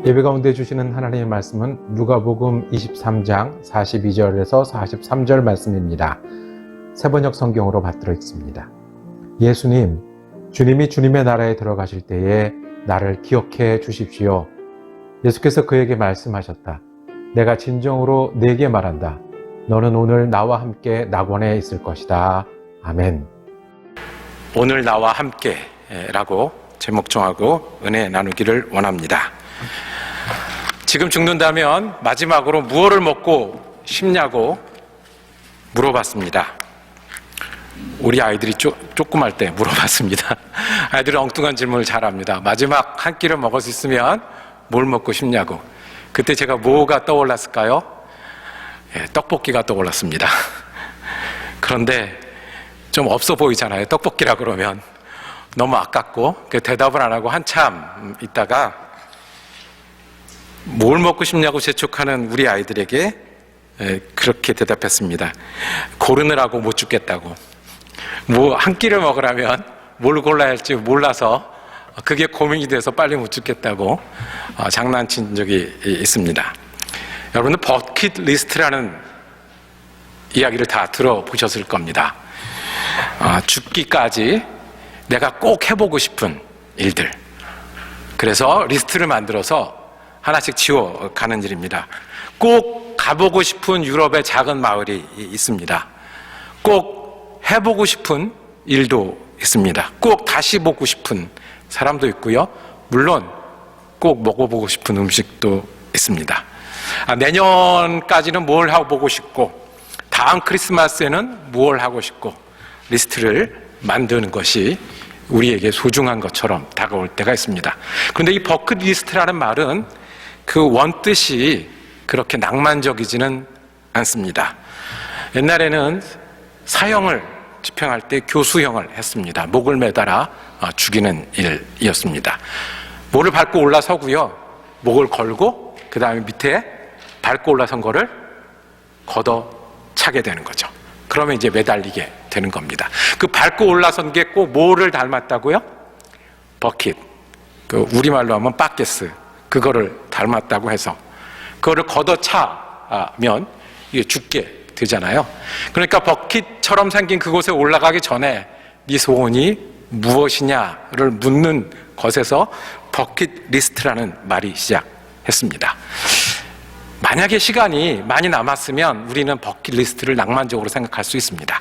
예배 가운데 주시는 하나님의 말씀은 누가복음 23장 42절에서 43절 말씀입니다. 세번역 성경으로 받들어 있습니다. 예수님, 주님이 주님의 나라에 들어가실 때에 나를 기억해 주십시오. 예수께서 그에게 말씀하셨다. 내가 진정으로 네게 말한다. 너는 오늘 나와 함께 낙원에 있을 것이다. 아멘. 오늘 나와 함께라고 제목 정하고 은혜 나누기를 원합니다. 지금 죽는다면 마지막으로 무엇을 먹고 싶냐고 물어봤습니다. 우리 아이들이 조그말 때 물어봤습니다. 아이들은 엉뚱한 질문을 잘합니다. 마지막 한 끼를 먹을 수 있으면 뭘 먹고 싶냐고. 그때 제가 뭐가 떠올랐을까요? 떡볶이가 떠올랐습니다. 그런데 좀 없어 보이잖아요. 떡볶이라 그러면 너무 아깝고 그 대답을 안 하고 한참 있다가 뭘 먹고 싶냐고 재촉하는 우리 아이들에게 그렇게 대답했습니다. 고르느라고 못 죽겠다고. 뭐 한 끼를 먹으라면 뭘 골라야 할지 몰라서 그게 고민이 돼서 빨리 못 죽겠다고 장난친 적이 있습니다. 여러분은 버킷리스트라는 이야기를 다 들어보셨을 겁니다. 죽기까지 내가 꼭 해보고 싶은 일들. 그래서 리스트를 만들어서 하나씩 지워가는 일입니다. 꼭 가보고 싶은 유럽의 작은 마을이 있습니다. 꼭 해보고 싶은 일도 있습니다. 꼭 다시 보고 싶은 사람도 있고요. 물론 꼭 먹어보고 싶은 음식도 있습니다. 내년까지는 뭘 하고 보고 싶고 다음 크리스마스에는 뭘 하고 싶고 리스트를 만드는 것이 우리에게 소중한 것처럼 다가올 때가 있습니다. 그런데 이 버킷리스트라는 말은 그 원뜻이 그렇게 낭만적이지는 않습니다. 옛날에는 사형을 집행할 때 교수형을 했습니다. 목을 매달아 죽이는 일이었습니다. 목을 밟고 올라서고요. 목을 걸고 그 다음에 밑에 밟고 올라선 거를 걷어차게 되는 거죠. 그러면 이제 매달리게 되는 겁니다. 그 밟고 올라선 게 꼭 뭐를 닮았다고요? 버킷. 그 우리말로 하면 바켓스. 그거를 닮았다고 해서 그거를 걷어차면 이게 죽게 되잖아요. 그러니까 버킷처럼 생긴 그곳에 올라가기 전에 네 소원이 무엇이냐를 묻는 것에서 버킷리스트라는 말이 시작했습니다. 만약에 시간이 많이 남았으면 우리는 버킷리스트를 낭만적으로 생각할 수 있습니다.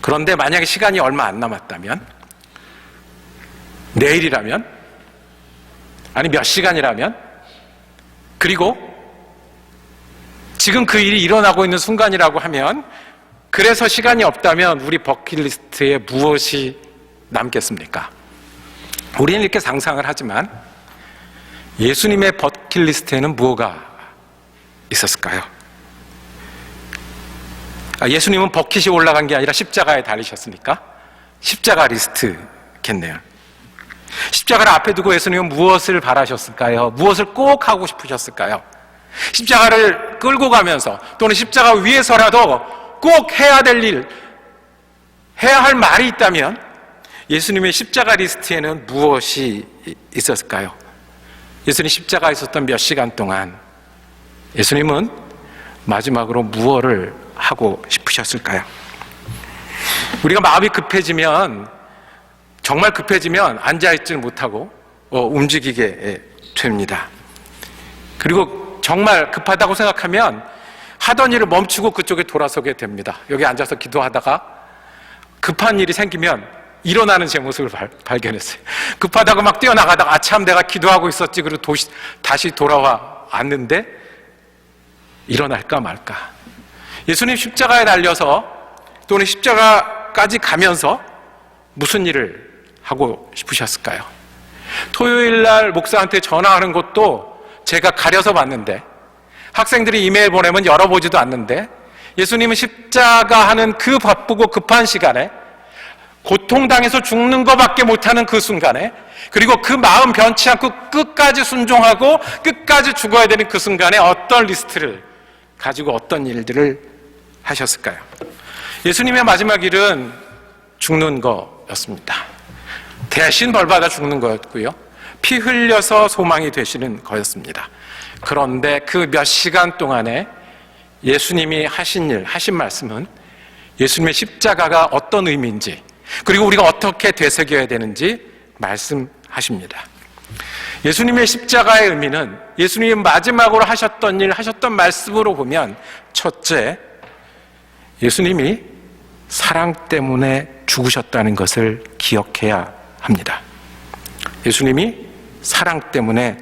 그런데 만약에 시간이 얼마 안 남았다면, 내일이라면, 아니 몇 시간이라면, 그리고 지금 그 일이 일어나고 있는 순간이라고 하면, 그래서 시간이 없다면 우리 버킷리스트에 무엇이 남겠습니까? 우리는 이렇게 상상을 하지만 예수님의 버킷리스트에는 무엇가 있었을까요? 예수님은 버킷이 올라간 게 아니라 십자가에 달리셨으니까 십자가 리스트겠네요. 십자가를 앞에 두고 예수님은 무엇을 바라셨을까요? 무엇을 꼭 하고 싶으셨을까요? 십자가를 끌고 가면서 또는 십자가 위에서라도 꼭 해야 될 일, 해야 할 말이 있다면 예수님의 십자가 리스트에는 무엇이 있었을까요? 예수님 십자가에 있었던 몇 시간 동안 예수님은 마지막으로 무엇을 하고 싶으셨을까요? 우리가 마음이 급해지면, 정말 급해지면 앉아있지를 못하고 움직이게 됩니다. 그리고 정말 급하다고 생각하면 하던 일을 멈추고 그쪽에 돌아서게 됩니다. 여기 앉아서 기도하다가 급한 일이 생기면 일어나는 제 모습을 발견했어요. 급하다고 막 뛰어나가다가 참 내가 기도하고 있었지. 그리고 다시 돌아와 왔는데 일어날까 말까. 예수님 십자가에 달려서 또는 십자가까지 가면서 무슨 일을 하고 싶으셨을까요? 토요일 날 목사한테 전화하는 것도 제가 가려서 봤는데, 학생들이 이메일 보내면 열어보지도 않는데, 예수님은 십자가 하는 그 바쁘고 급한 시간에, 고통당해서 죽는 것밖에 못하는 그 순간에, 그리고 그 마음 변치 않고 끝까지 순종하고 끝까지 죽어야 되는 그 순간에 어떤 리스트를 가지고 어떤 일들을 하셨을까요? 예수님의 마지막 일은 죽는 거였습니다. 대신 벌받아 죽는 거였고요. 피 흘려서 소망이 되시는 거였습니다. 그런데 그 몇 시간 동안에 예수님이 하신 일, 하신 말씀은 예수님의 십자가가 어떤 의미인지, 그리고 우리가 어떻게 되새겨야 되는지 말씀하십니다. 예수님의 십자가의 의미는 예수님이 마지막으로 하셨던 일, 하셨던 말씀으로 보면, 첫째, 예수님이 사랑 때문에 죽으셨다는 것을 기억해야 합니다. 예수님이 사랑 때문에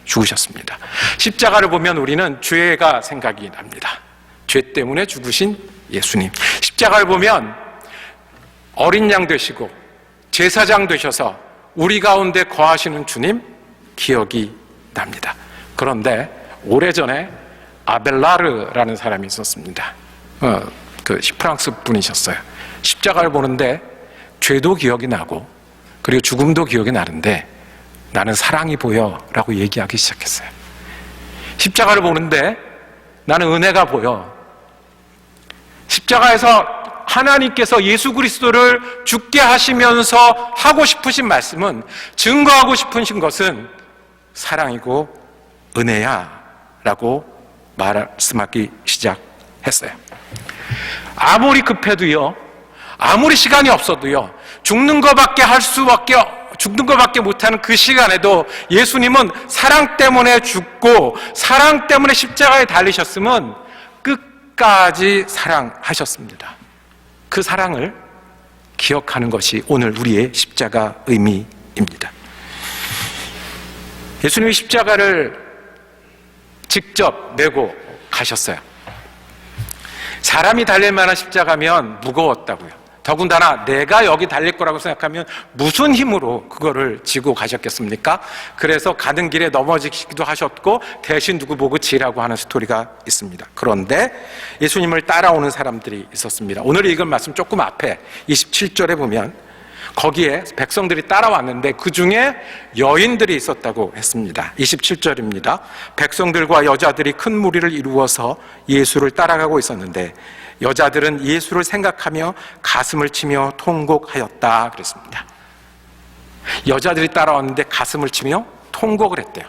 죽으셨습니다. 십자가를 보면 우리는 죄가 생각이 납니다. 죄 때문에 죽으신 예수님. 십자가를 보면 어린 양 되시고 제사장 되셔서 우리 가운데 거하시는 주님 기억이 납니다. 그런데 오래전에 아벨라르라는 사람이 있었습니다. 프랑스 분이셨어요. 십자가를 보는데 죄도 기억이 나고 그리고 죽음도 기억이 나는데 나는 사랑이 보여 라고 얘기하기 시작했어요. 십자가를 보는데 나는 은혜가 보여. 십자가에서 하나님께서 예수 그리스도를 죽게 하시면서 하고 싶으신 말씀은, 증거하고 싶으신 것은 사랑이고 은혜야 라고 말씀하기 시작했어요. 아무리 급해도요, 아무리 시간이 없어도요, 죽는 것밖에 못하는 그 시간에도 예수님은 사랑 때문에 죽고 사랑 때문에 십자가에 달리셨으면 끝까지 사랑하셨습니다. 그 사랑을 기억하는 것이 오늘 우리의 십자가 의미입니다. 예수님이 십자가를 직접 메고 가셨어요. 사람이 달릴 만한 십자가면 무거웠다고요. 더군다나 내가 여기 달릴 거라고 생각하면 무슨 힘으로 그거를 지고 가셨겠습니까? 그래서 가는 길에 넘어지기도 하셨고 대신 누구 보고 지라고 하는 스토리가 있습니다. 그런데 예수님을 따라오는 사람들이 있었습니다. 오늘 읽은 말씀 조금 앞에 27절에 보면 거기에 백성들이 따라왔는데 그 중에 여인들이 있었다고 했습니다. 27절입니다. 백성들과 여자들이 큰 무리를 이루어서 예수를 따라가고 있었는데 여자들은 예수를 생각하며 가슴을 치며 통곡하였다 그랬습니다. 여자들이 따라왔는데 가슴을 치며 통곡을 했대요.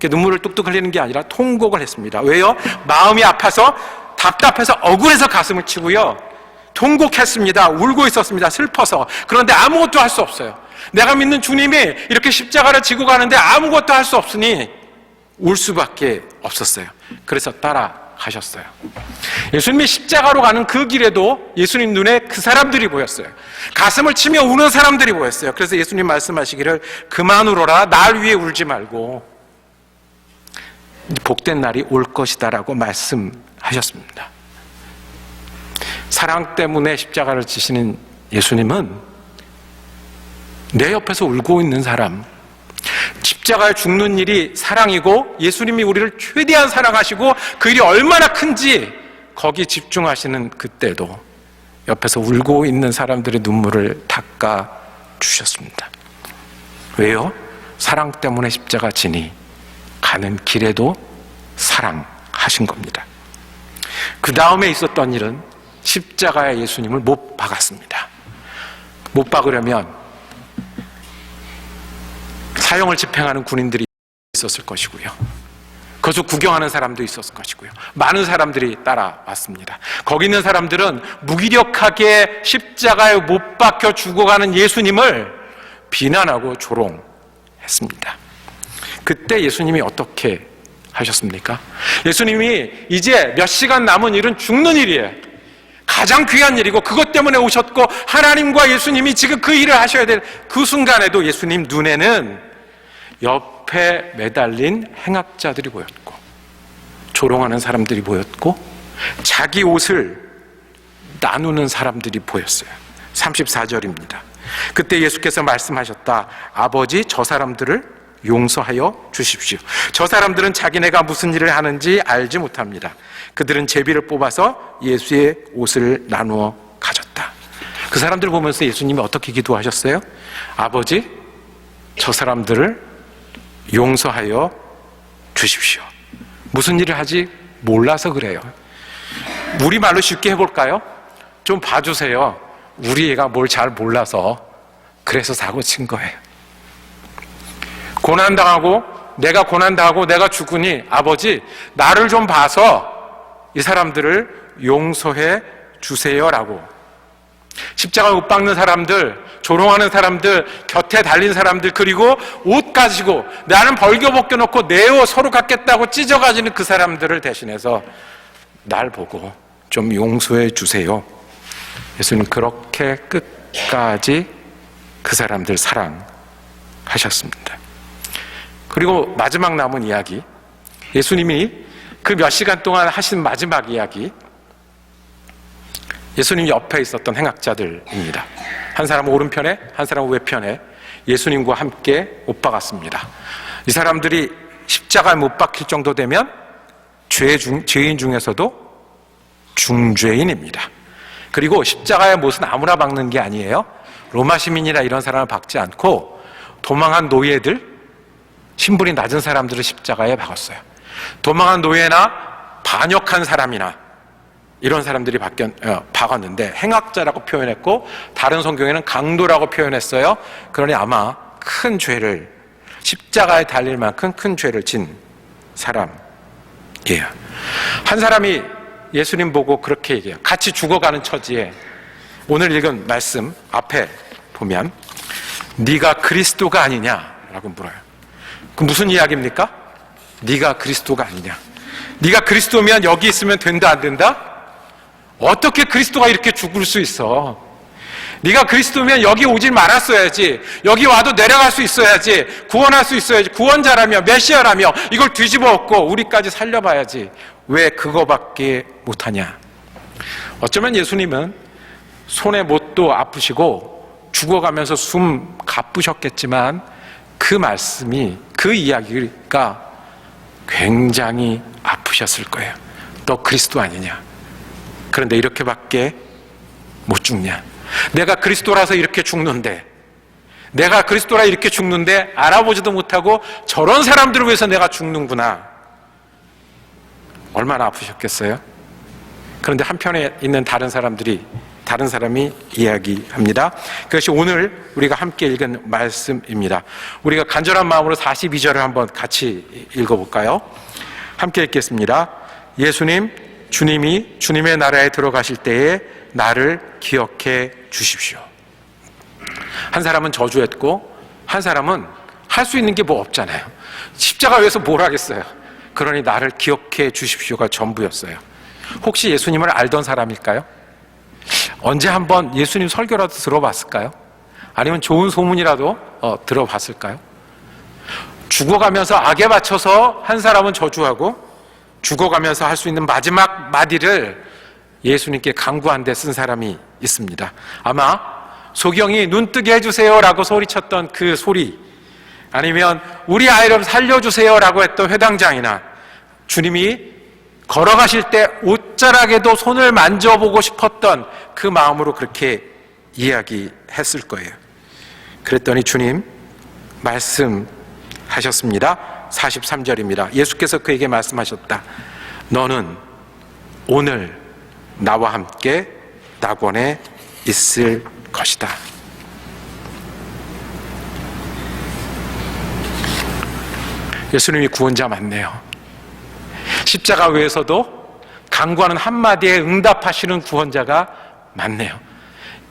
눈물을 뚝뚝 흘리는 게 아니라 통곡을 했습니다. 왜요? 마음이 아파서, 답답해서, 억울해서 가슴을 치고요, 통곡했습니다. 울고 있었습니다. 슬퍼서. 그런데 아무것도 할 수 없어요. 내가 믿는 주님이 이렇게 십자가를 지고 가는데 아무것도 할 수 없으니 울 수밖에 없었어요. 그래서 따라가셨어요. 예수님이 십자가로 가는 그 길에도 예수님 눈에 그 사람들이 보였어요. 가슴을 치며 우는 사람들이 보였어요. 그래서 예수님 말씀하시기를 그만 울어라, 날 위해 울지 말고 복된 날이 올 것이다 라고 말씀하셨습니다. 사랑 때문에 십자가를 지시는 예수님은 내 옆에서 울고 있는 사람, 십자가에 죽는 일이 사랑이고 예수님이 우리를 최대한 사랑하시고 그 일이 얼마나 큰지 거기 집중하시는 그때도 옆에서 울고 있는 사람들의 눈물을 닦아 주셨습니다. 왜요? 사랑 때문에 십자가 지니 가는 길에도 사랑하신 겁니다. 그 다음에 있었던 일은 십자가에 예수님을 못 박았습니다. 못 박으려면 사형을 집행하는 군인들이 있었을 것이고요, 그것을 구경하는 사람도 있었을 것이고요, 많은 사람들이 따라왔습니다. 거기 있는 사람들은 무기력하게 십자가에 못 박혀 죽어가는 예수님을 비난하고 조롱했습니다. 그때 예수님이 어떻게 하셨습니까? 예수님이 이제 몇 시간 남은 일은 죽는 일이에요. 가장 귀한 일이고 그것 때문에 오셨고 하나님과 예수님이 지금 그 일을 하셔야 될 그 순간에도 예수님 눈에는 옆에 매달린 행악자들이 보였고 조롱하는 사람들이 보였고 자기 옷을 나누는 사람들이 보였어요. 34절입니다. 그때 예수께서 말씀하셨다. 아버지, 저 사람들을 용서하여 주십시오. 저 사람들은 자기네가 무슨 일을 하는지 알지 못합니다. 그들은 제비를 뽑아서 예수의 옷을 나누어 가졌다. 그 사람들 보면서 예수님이 어떻게 기도하셨어요? 아버지, 저 사람들을 용서하여 주십시오. 무슨 일을 하지 몰라서 그래요. 우리말로 쉽게 해볼까요? 좀 봐주세요. 우리 애가 뭘 잘 몰라서 그래서 사고 친 거예요. 고난당하고 내가 고난당하고 내가 죽으니 아버지 나를 좀 봐서 이 사람들을 용서해 주세요라고. 십자가 못 박는 사람들, 조롱하는 사람들, 곁에 달린 사람들, 그리고 옷 가지고 나는 벌겨 벗겨놓고 내 옷 서로 갖겠다고 찢어가지는 그 사람들을 대신해서 날 보고 좀 용서해 주세요. 예수님 그렇게 끝까지 그 사람들 사랑하셨습니다. 그리고 마지막 남은 이야기, 예수님이 그 몇 시간 동안 하신 마지막 이야기, 예수님 옆에 있었던 행악자들입니다. 한 사람은 오른편에, 한 사람은 외편에 예수님과 함께 못 박았습니다. 이 사람들이 십자가에 못 박힐 정도 되면 죄인 중에서도 중죄인입니다. 그리고 십자가의 못은 아무나 박는 게 아니에요. 로마 시민이나 이런 사람을 박지 않고 도망한 노예들, 신분이 낮은 사람들을 십자가에 박았어요. 도망한 노예나 반역한 사람이나 이런 사람들이 박았는데 행악자라고 표현했고 다른 성경에는 강도라고 표현했어요. 그러니 아마 큰 죄를, 십자가에 달릴 만큼 큰 죄를 진 사람이에요. 한 사람이 예수님 보고 그렇게 얘기해요. 같이 죽어가는 처지에 오늘 읽은 말씀 앞에 보면 네가 그리스도가 아니냐라고 물어요. 그 무슨 이야기입니까? 네가 그리스도가 아니냐. 네가 그리스도면 여기 있으면 된다 안 된다? 어떻게 그리스도가 이렇게 죽을 수 있어? 네가 그리스도면 여기 오질 말았어야지. 여기 와도 내려갈 수 있어야지. 구원할 수 있어야지. 구원자라며 메시아라며 이걸 뒤집어 엎고 우리까지 살려봐야지. 왜 그거밖에 못하냐? 어쩌면 예수님은 손에 못도 아프시고 죽어가면서 숨 가쁘셨겠지만 그 말씀이, 그 이야기가 굉장히 아프셨을 거예요. 너 그리스도 아니냐? 그런데 이렇게밖에 못 죽냐? 내가 그리스도라서 이렇게 죽는데, 내가 그리스도라 이렇게 죽는데 알아보지도 못하고 저런 사람들을 위해서 내가 죽는구나. 얼마나 아프셨겠어요? 그런데 한편에 있는 다른 사람이 이야기합니다. 그것이 오늘 우리가 함께 읽은 말씀입니다. 우리가 간절한 마음으로 42절을 한번 같이 읽어볼까요? 함께 읽겠습니다. 예수님, 주님이 주님의 나라에 들어가실 때에 나를 기억해 주십시오. 한 사람은 저주했고 한 사람은 할 수 있는 게 뭐 없잖아요. 십자가 위에서 뭘 하겠어요. 그러니 나를 기억해 주십시오가 전부였어요. 혹시 예수님을 알던 사람일까요? 언제 한번 예수님 설교라도 들어봤을까요? 아니면 좋은 소문이라도 들어봤을까요? 죽어가면서 악에 맞춰서 한 사람은 저주하고 죽어가면서 할 수 있는 마지막 마디를 예수님께 간구한 데 쓴 사람이 있습니다. 아마 소경이 눈 뜨게 해주세요라고 소리쳤던 그 소리, 아니면 우리 아이를 살려주세요라고 했던 회당장이나 주님이 걸어가실 때 옷자락에도 손을 만져보고 싶었던 그 마음으로 그렇게 이야기했을 거예요. 그랬더니 주님 말씀하셨습니다. 43절입니다. 예수께서 그에게 말씀하셨다. 너는 오늘 나와 함께 낙원에 있을 것이다. 예수님이 구원자 맞네요. 십자가 외에서도 간구하는 한마디에 응답하시는 구원자가 맞네요.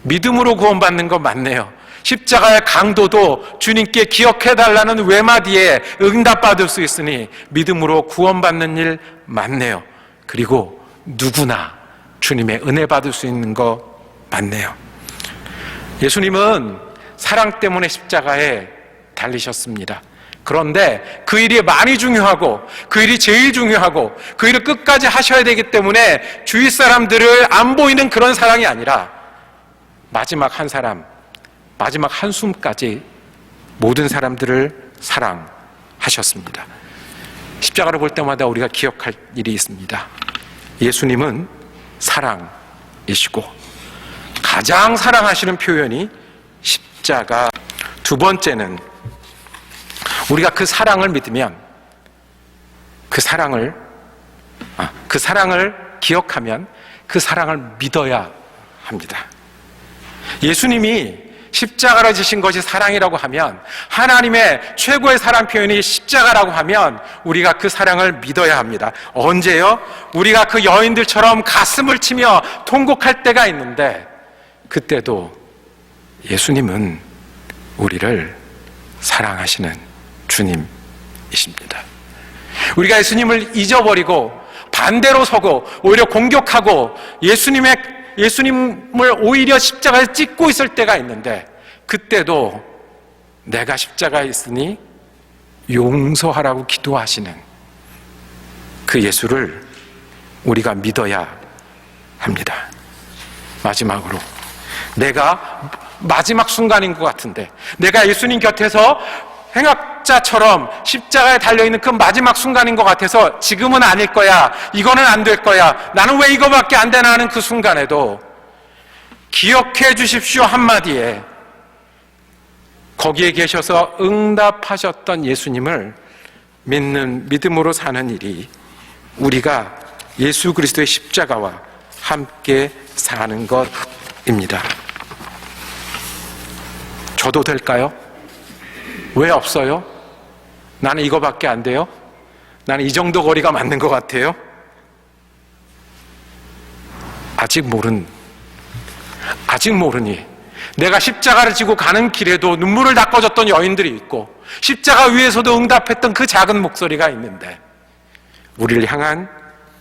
믿음으로 구원받는 거 맞네요. 십자가의 강도도 주님께 기억해달라는 외마디에 응답받을 수 있으니 믿음으로 구원받는 일 맞네요. 그리고 누구나 주님의 은혜 받을 수 있는 거 맞네요. 예수님은 사랑 때문에 십자가에 달리셨습니다. 그런데 그 일이 많이 중요하고 그 일이 제일 중요하고 그 일을 끝까지 하셔야 되기 때문에 주위 사람들을 안 보이는 그런 사랑이 아니라 마지막 한 사람, 마지막 한숨까지 모든 사람들을 사랑하셨습니다. 십자가를 볼 때마다 우리가 기억할 일이 있습니다. 예수님은 사랑이시고 가장 사랑하시는 표현이 십자가. 두 번째는 우리가 그 사랑을 믿으면 그 사랑을 기억하면 그 사랑을 믿어야 합니다. 예수님이 십자가를 지신 것이 사랑이라고 하면, 하나님의 최고의 사랑 표현이 십자가라고 하면 우리가 그 사랑을 믿어야 합니다. 언제요? 우리가 그 여인들처럼 가슴을 치며 통곡할 때가 있는데, 그때도 예수님은 우리를 사랑하시는 주님이십니다. 우리가 예수님을 잊어버리고 반대로 서고 오히려 공격하고 예수님을 오히려 십자가에 찍고 있을 때가 있는데, 그때도 내가 십자가에 있으니 용서하라고 기도하시는 그 예수를 우리가 믿어야 합니다. 마지막으로, 내가 마지막 순간인 것 같은데, 내가 예수님 곁에서 행악자처럼 십자가에 달려있는 그 마지막 순간인 것 같아서 지금은 아닐 거야, 이거는 안 될 거야, 나는 왜 이거밖에 안 되나 하는 그 순간에도 기억해 주십시오 한마디에 거기에 계셔서 응답하셨던 예수님을 믿는, 믿음으로 사는 일이 우리가 예수 그리스도의 십자가와 함께 사는 것입니다. 저도 될까요? 왜 없어요? 나는 이거밖에 안 돼요? 나는 이 정도 거리가 맞는 것 같아요? 아직 모르니 내가 십자가를 지고 가는 길에도 눈물을 닦아줬던 여인들이 있고, 십자가 위에서도 응답했던 그 작은 목소리가 있는데, 우리를 향한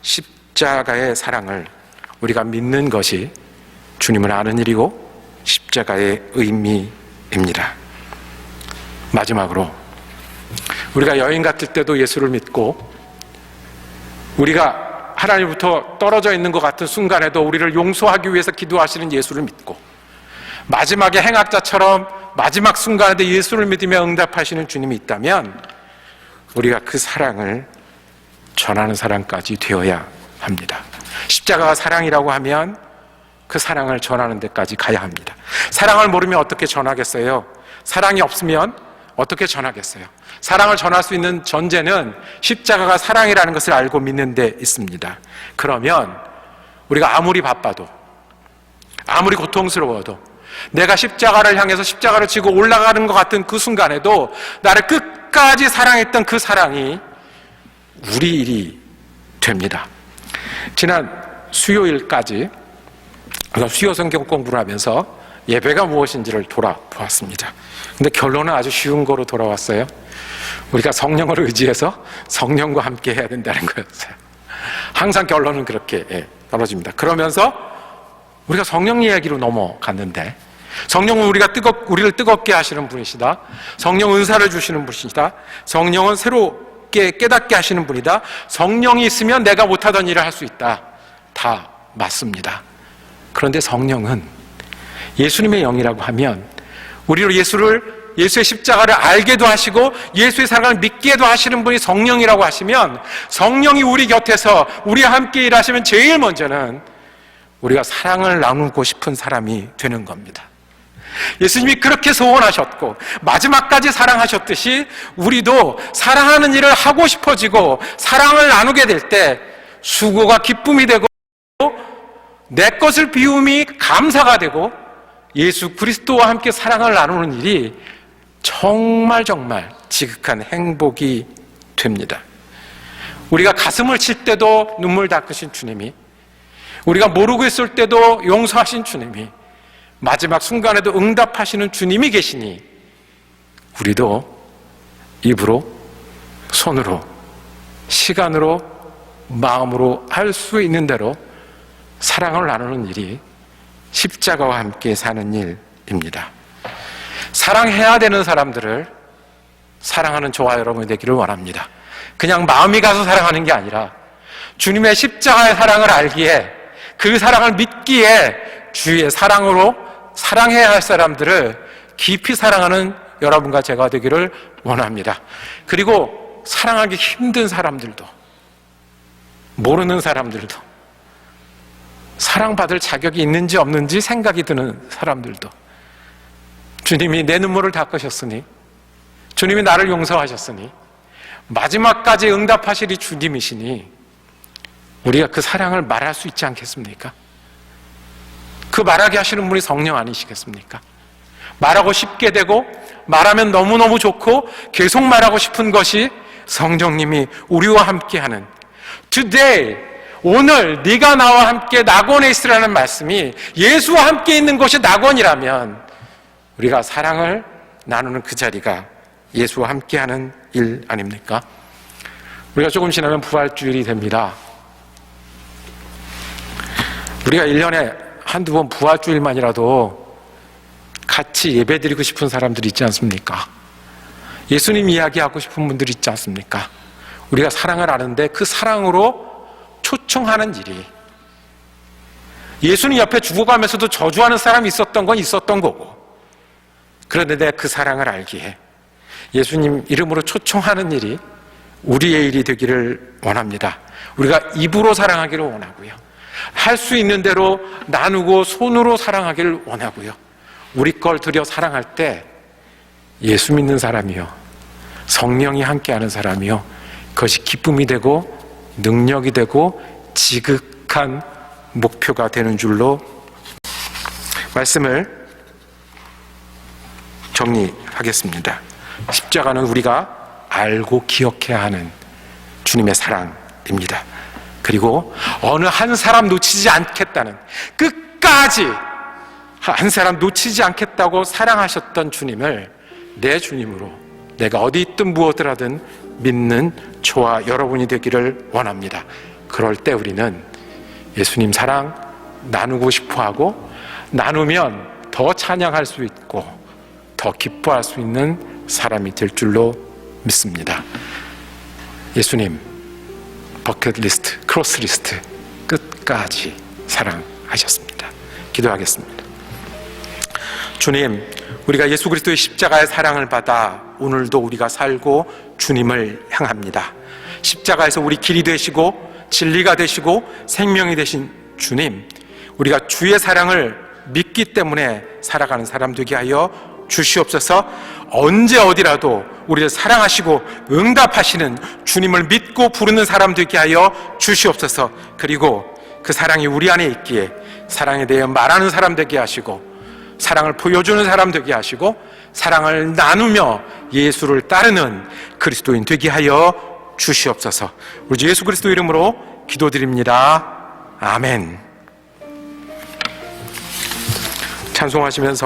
십자가의 사랑을 우리가 믿는 것이 주님을 아는 일이고 십자가의 의미입니다. 마지막으로, 우리가 여인 같을 때도 예수를 믿고, 우리가 하나님부터 떨어져 있는 것 같은 순간에도 우리를 용서하기 위해서 기도하시는 예수를 믿고, 마지막에 행악자처럼 마지막 순간에도 예수를 믿으며 응답하시는 주님이 있다면 우리가 그 사랑을 전하는 사람까지 되어야 합니다. 십자가가 사랑이라고 하면 그 사랑을 전하는 데까지 가야 합니다. 사랑을 모르면 어떻게 전하겠어요? 사랑이 없으면 어떻게 전하겠어요? 사랑을 전할 수 있는 전제는 십자가가 사랑이라는 것을 알고 믿는 데 있습니다. 그러면 우리가 아무리 바빠도, 아무리 고통스러워도, 내가 십자가를 향해서 십자가를 지고 올라가는 것 같은 그 순간에도 나를 끝까지 사랑했던 그 사랑이 우리 일이 됩니다. 지난 수요일까지 수요 성경 공부를 하면서 예배가 무엇인지를 돌아보았습니다. 근데 결론은 아주 쉬운 거로 돌아왔어요. 우리가 성령을 의지해서 성령과 함께 해야 된다는 거였어요. 항상 결론은 그렇게 떨어집니다. 그러면서 우리가 성령 이야기로 넘어갔는데, 성령은 우리를 뜨겁게 하시는 분이시다. 성령 은사를 주시는 분이시다. 성령은 새롭게 깨닫게 하시는 분이다. 성령이 있으면 내가 못하던 일을 할 수 있다. 다 맞습니다. 그런데 성령은 예수님의 영이라고 하면 우리로 예수의 십자가를 알게도 하시고 예수의 사랑을 믿게도 하시는 분이 성령이라고 하시면, 성령이 우리 곁에서 우리와 함께 일하시면 제일 먼저는 우리가 사랑을 나누고 싶은 사람이 되는 겁니다. 예수님이 그렇게 소원하셨고 마지막까지 사랑하셨듯이 우리도 사랑하는 일을 하고 싶어지고 사랑을 나누게 될 때 수고가 기쁨이 되고 내 것을 비움이 감사가 되고 예수 그리스도와 함께 사랑을 나누는 일이 정말 지극한 행복이 됩니다. 우리가 가슴을 칠 때도 눈물 닦으신 주님이, 우리가 모르고 있을 때도 용서하신 주님이, 마지막 순간에도 응답하시는 주님이 계시니 우리도 입으로, 손으로, 시간으로, 마음으로 할 수 있는 대로 사랑을 나누는 일이 십자가와 함께 사는 일입니다. 사랑해야 되는 사람들을 사랑하는 저와 여러분이 되기를 원합니다. 그냥 마음이 가서 사랑하는 게 아니라 주님의 십자가의 사랑을 알기에, 그 사랑을 믿기에 주의 사랑으로 사랑해야 할 사람들을 깊이 사랑하는 여러분과 제가 되기를 원합니다. 그리고 사랑하기 힘든 사람들도, 모르는 사람들도, 사랑받을 자격이 있는지 없는지 생각이 드는 사람들도, 주님이 내 눈물을 닦으셨으니, 주님이 나를 용서하셨으니, 마지막까지 응답하시리 주님이시니 우리가 그 사랑을 말할 수 있지 않겠습니까? 그 말하게 하시는 분이 성령 아니시겠습니까? 말하고 싶게 되고 말하면 너무너무 좋고 계속 말하고 싶은 것이 성령님이 우리와 함께하는 Today, 오늘 네가 나와 함께 낙원에 있으라는 말씀이 예수와 함께 있는 것이 낙원이라면 우리가 사랑을 나누는 그 자리가 예수와 함께하는 일 아닙니까? 우리가 조금 지나면 부활주일이 됩니다. 우리가 1년에 한두 번 부활주일만이라도 같이 예배드리고 싶은 사람들이 있지 않습니까? 예수님 이야기하고 싶은 분들이 있지 않습니까? 우리가 사랑을 아는데 그 사랑으로 초청하는 일이, 예수님 옆에 죽어가면서도 저주하는 사람이 있었던 건 있었던 거고, 그런데 내가 그 사랑을 알기에 예수님 이름으로 초청하는 일이 우리의 일이 되기를 원합니다. 우리가 입으로 사랑하기를 원하고요, 할 수 있는 대로 나누고 손으로 사랑하기를 원하고요, 우리 걸 들여 사랑할 때 예수 믿는 사람이요, 성령이 함께하는 사람이요, 그것이 기쁨이 되고 능력이 되고 지극한 목표가 되는 줄로 말씀을 정리하겠습니다. 십자가는 우리가 알고 기억해야 하는 주님의 사랑입니다. 그리고 어느 한 사람 놓치지 않겠다는, 끝까지 한 사람 놓치지 않겠다고 사랑하셨던 주님을 내 주님으로 내가 어디 있든 무엇을 하든 믿는 저와 여러분이 되기를 원합니다. 그럴 때 우리는 예수님 사랑 나누고 싶어하고, 나누면 더 찬양할 수 있고 더 기뻐할 수 있는 사람이 될 줄로 믿습니다. 예수님 버킷리스트, 크로스리스트 끝까지 사랑하셨습니다. 기도하겠습니다. 주님, 우리가 예수 그리스도의 십자가의 사랑을 받아 오늘도 우리가 살고 주님을 향합니다. 십자가에서 우리 길이 되시고 진리가 되시고 생명이 되신 주님, 우리가 주의 사랑을 믿기 때문에 살아가는 사람 되게 하여 주시옵소서. 언제 어디라도 우리를 사랑하시고 응답하시는 주님을 믿고 부르는 사람 되게 하여 주시옵소서. 그리고 그 사랑이 우리 안에 있기에 사랑에 대해 말하는 사람 되게 하시고, 사랑을 보여주는 사람 되게 하시고, 사랑을 나누며 예수를 따르는 그리스도인 되게 하여 주시옵소서. 우리 주 예수 그리스도 이름으로 기도드립니다. 아멘. 찬송하시면서